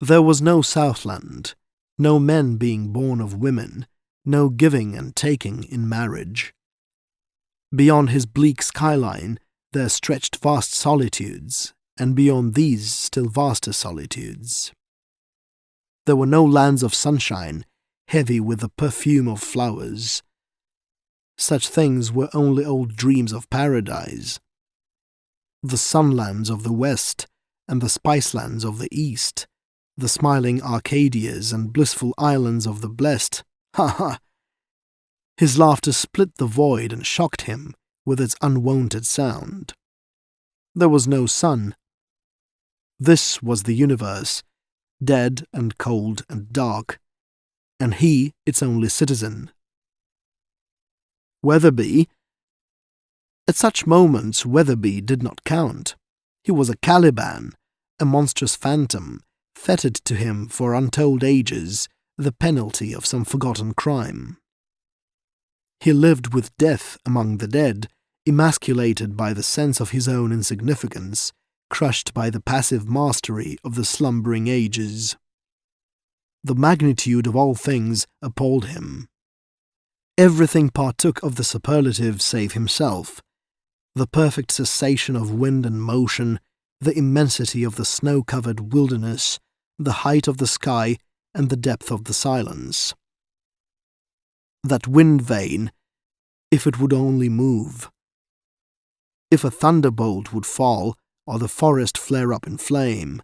There was no Southland, no men being born of women, no giving and taking in marriage. Beyond his bleak skyline there stretched vast solitudes, and beyond these still vaster solitudes. There were no lands of sunshine, heavy with the perfume of flowers. Such things were only old dreams of paradise. The sunlands of the west and the spicelands of the east, the smiling Arcadias and blissful islands of the blessed, ha ha! His laughter split the void and shocked him with its unwonted sound. There was no sun. This was the universe, dead and cold and dark, and he its only citizen. Weatherby? At such moments Weatherby did not count. He was a Caliban, a monstrous phantom, fettered to him for untold ages, the penalty of some forgotten crime. He lived with death among the dead, emasculated by the sense of his own insignificance, crushed by the passive mastery of the slumbering ages. The magnitude of all things appalled him. Everything partook of the superlative save himself. The perfect cessation of wind and motion, the immensity of the snow-covered wilderness, the height of the sky, and the depth of the silence. That wind vane, if it would only move. If a thunderbolt would fall, or the forest flare up in flame.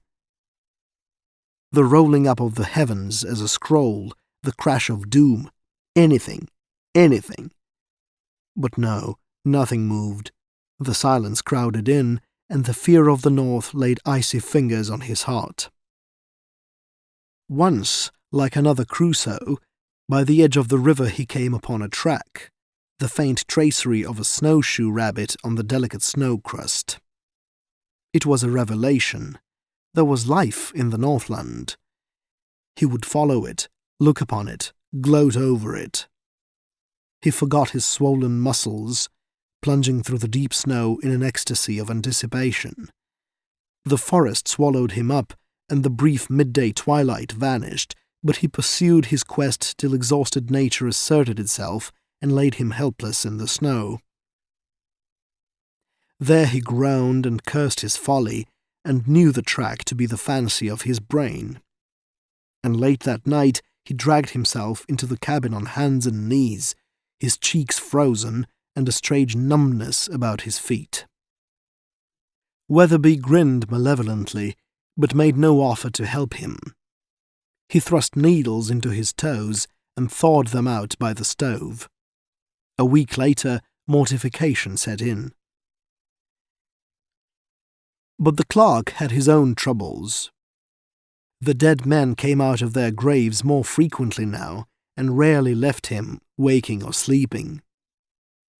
The rolling up of the heavens as a scroll, the crash of doom, anything, anything. But no, nothing moved. The silence crowded in, and the fear of the north laid icy fingers on his heart. Once, like another Crusoe, by the edge of the river he came upon a track, the faint tracery of a snowshoe rabbit on the delicate snow crust. It was a revelation. There was life in the Northland. He would follow it, look upon it, gloat over it. He forgot his swollen muscles, plunging through the deep snow in an ecstasy of anticipation. The forest swallowed him up, and the brief midday twilight vanished, but he pursued his quest till exhausted nature asserted itself and laid him helpless in the snow. There he groaned and cursed his folly, and knew the track to be the fancy of his brain. And late that night he dragged himself into the cabin on hands and knees, his cheeks frozen, and a strange numbness about his feet. Weatherby grinned malevolently, but made no offer to help him. He thrust needles into his toes and thawed them out by the stove. A week later, mortification set in. But the clerk had his own troubles. The dead men came out of their graves more frequently now, and rarely left him, waking or sleeping.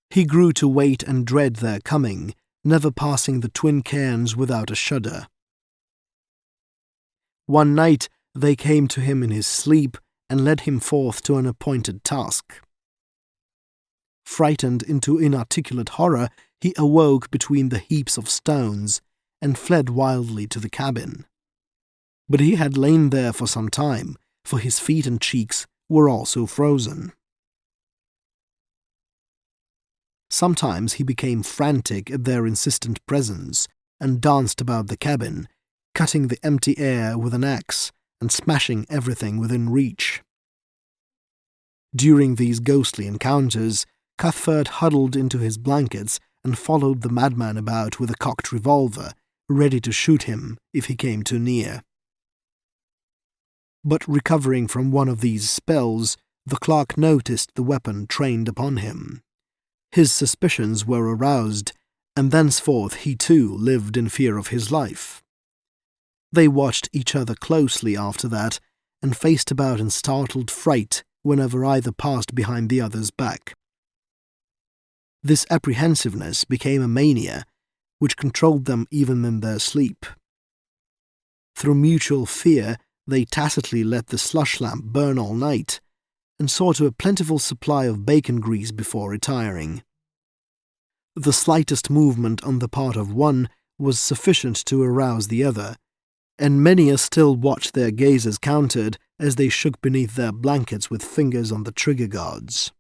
He grew to wait and dread their coming, never passing the twin cairns without a shudder. One night they came to him in his sleep and led him forth to an appointed task. Frightened into inarticulate horror, he awoke between the heaps of stones and fled wildly to the cabin. But he had lain there for some time, for his feet and cheeks were also frozen. Sometimes he became frantic at their insistent presence and danced about the cabin, cutting the empty air with an axe and smashing everything within reach. During these ghostly encounters, Cuthbert huddled into his blankets and followed the madman about with a cocked revolver, ready to shoot him if he came too near. But recovering from one of these spells, the clerk noticed the weapon trained upon him. His suspicions were aroused, and thenceforth he too lived in fear of his life. They watched each other closely after that, and faced about in startled fright whenever either passed behind the other's back. This apprehensiveness became a mania, which controlled them even in their sleep. Through mutual fear, they tacitly let the slush lamp burn all night, and saw to a plentiful supply of bacon grease before retiring. The slightest movement on the part of one was sufficient to arouse the other, and many a still watched their gazes countered as they shook beneath their blankets with fingers on the trigger guards.